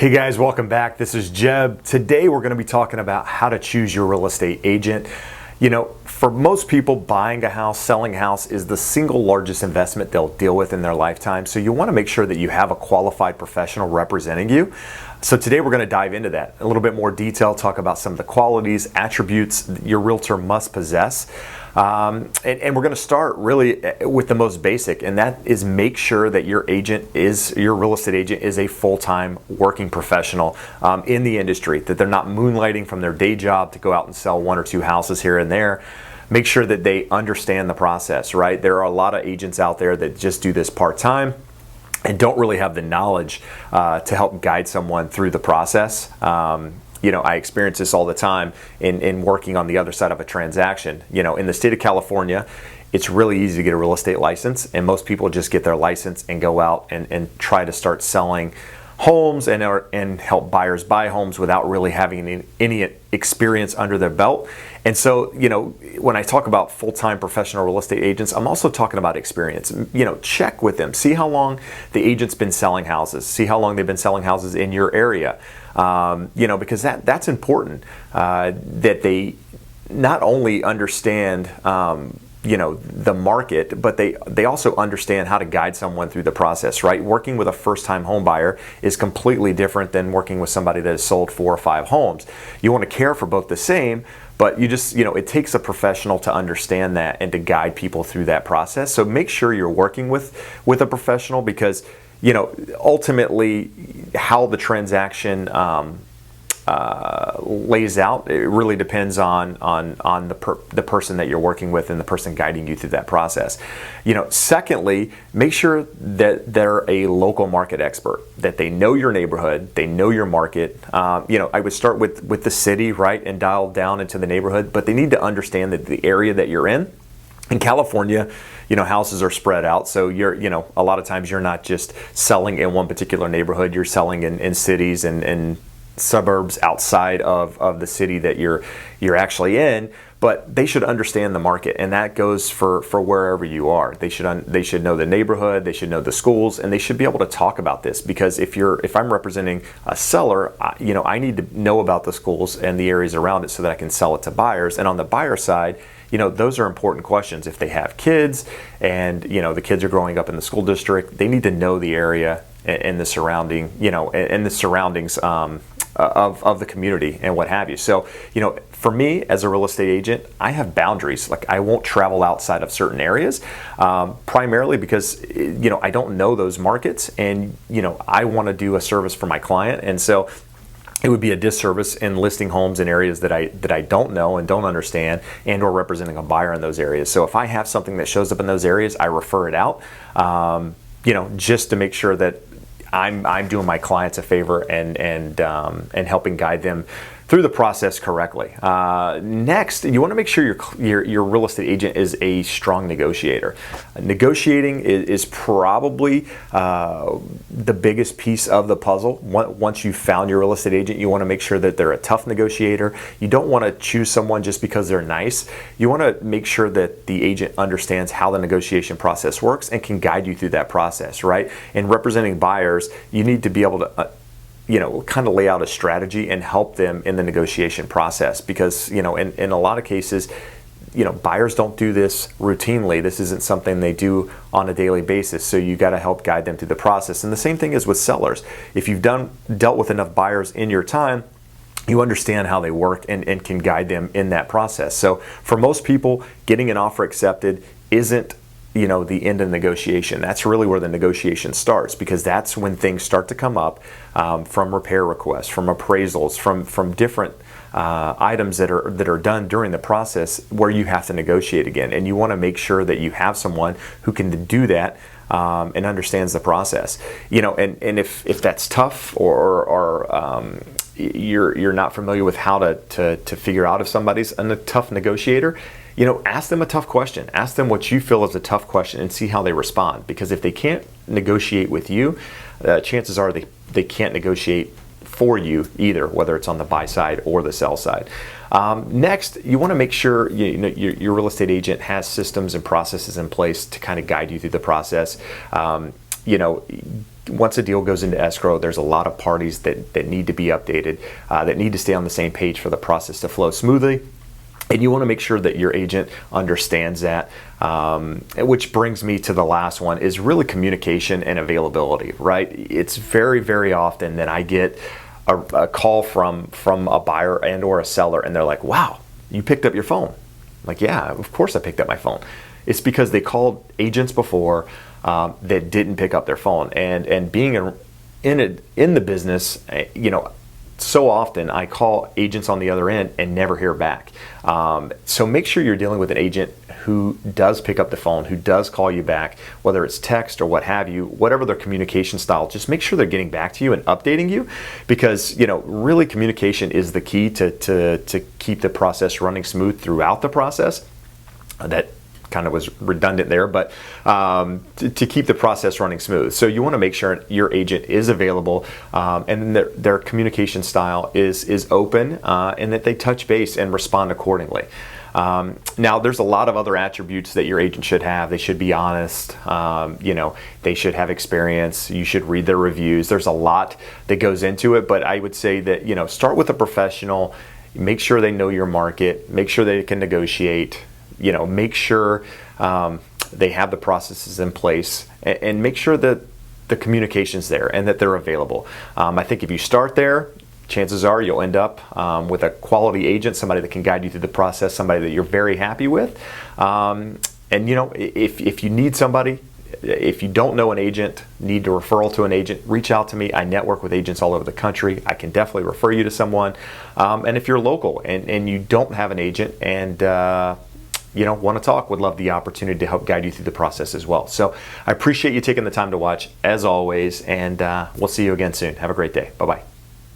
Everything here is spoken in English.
Hey guys, welcome back. This is Jeb. Today we're going to be talking about how to choose your real estate agent. You know, for most people, buying a house, selling a house is the single largest investment they'll deal with in their lifetime. So you want to make sure that you have a qualified professional representing you. So today we're going to dive into that in a little bit more detail, talk about some of the qualities, attributes your realtor must possess. And we're going to start really with the most basic, and that is make sure that your real estate agent is a full-time working professional in the industry, that they're not moonlighting from their day job to go out and sell one or two houses here and there. Make sure that they understand the process, right? There are a lot of agents out there that just do this part-time and don't really have the knowledge to help guide someone through the process. You know, I experience this all the time in working on the other side of a transaction. You know, in the state of California, it's really easy to get a real estate license, and most people just get their license and go out and try to start selling homes and help buyers buy homes without really having any experience under their belt. And so, you know, when I talk about full-time professional real estate agents, I'm also talking about experience. You know, check with them, see how long the agent's been selling houses, see how long they've been selling houses in your area. You know, because that's important, that they not only understand you know, the market, but they also understand how to guide someone through the process, right? Working with a first-time home buyer is completely different than working with somebody that has sold 4 or 5 homes. You want to care for both the same, but you know, it takes a professional to understand that and to guide people through that process. So make sure you're working with a professional, because, you know, ultimately how the transaction lays out, it really depends on the person that you're working with and the person guiding you through that process. You know, secondly, make sure that they're a local market expert, that they know your neighborhood, they know your market. You know, I would start with the city, right, and dial down into the neighborhood, but they need to understand that the area that you're in. In California, you know, houses are spread out, so you know, a lot of times you're not just selling in one particular neighborhood, you're selling in cities and suburbs outside of the city that you're actually in. But they should understand the market, and that goes for wherever you are. They should know the neighborhood, they should know the schools, and they should be able to talk about this, because if I'm representing a seller, you know, I need to know about the schools and the areas around it so that I can sell it to buyers. And on the buyer side, you know, those are important questions. If they have kids and, you know, the kids are growing up in the school district, they need to know the area and the surrounding, you know, and the surroundings of the community and what have you. So, you know, for me as a real estate agent, I have boundaries. Like, I won't travel outside of certain areas, primarily because, you know, I don't know those markets, and, you know, I want to do a service for my client. And so it would be a disservice in listing homes in areas that I don't know and don't understand, and or representing a buyer in those areas. So if I have something that shows up in those areas, I refer it out, you know, just to make sure that I'm doing my clients a favor and helping guide them through the process correctly. Next, you want to make sure your real estate agent is a strong negotiator. Negotiating is probably the biggest piece of the puzzle. Once you've found your real estate agent, you want to make sure that they're a tough negotiator. You don't want to choose someone just because they're nice. You want to make sure that the agent understands how the negotiation process works and can guide you through that process, right? And representing buyers, you need to be able to you know, kind of lay out a strategy and help them in the negotiation process, because, you know, in a lot of cases, you know, buyers don't do this routinely. This isn't something they do on a daily basis, so you got to help guide them through the process. And the same thing is with sellers. If you've dealt with enough buyers in your time, you understand how they work and can guide them in that process. So for most people, getting an offer accepted isn't, you know, the end of the negotiation. That's really where the negotiation starts, because that's when things start to come up, from repair requests, from appraisals, from different items that are done during the process, where you have to negotiate again. And you want to make sure that you have someone who can do that and understands the process. You know, and if that's tough, or you're not familiar with how to figure out if somebody's a tough negotiator, you know, ask them a tough question. Ask them what you feel is a tough question and see how they respond. Because if they can't negotiate with you, chances are they can't negotiate for you either, whether it's on the buy side or the sell side. Next, you want to make sure your real estate agent has systems and processes in place to kind of guide you through the process. You know, once a deal goes into escrow, there's a lot of parties that need to be updated, that need to stay on the same page for the process to flow smoothly. And you want to make sure that your agent understands that, which brings me to the last one, is really communication and availability, right? It's very, very often that I get a call from a buyer and or a seller, and they're like, wow, you picked up your phone. I'm like, yeah, of course I picked up my phone. It's because they called agents before that didn't pick up their phone. And being in the business, so often I call agents on the other end and never hear back. So make sure you're dealing with an agent who does pick up the phone, who does call you back, whether it's text or what have you, whatever their communication style, just make sure they're getting back to you and updating you, because really communication is the key to keep the process running smooth throughout the process. That kind of was redundant there, but to keep the process running smooth. So you want to make sure your agent is available, and their communication style is open, and that they touch base and respond accordingly. Now, there's a lot of other attributes that your agent should have. They should be honest. They should have experience. You should read their reviews. There's a lot that goes into it, but I would say that start with a professional. Make sure they know your market. Make sure they can negotiate. Make sure they have the processes in place, and make sure that the communication's there and that they're available. I think if you start there, chances are you'll end up with a quality agent, somebody that can guide you through the process, somebody that you're very happy with. If you need somebody, if you don't know an agent, need a referral to an agent, reach out to me. I network with agents all over the country. I can definitely refer you to someone. And if you're local and you don't have an agent and want to talk, would love the opportunity to help guide you through the process as well. So I appreciate you taking the time to watch, as always, and we'll see you again soon. Have a great day. Bye-bye.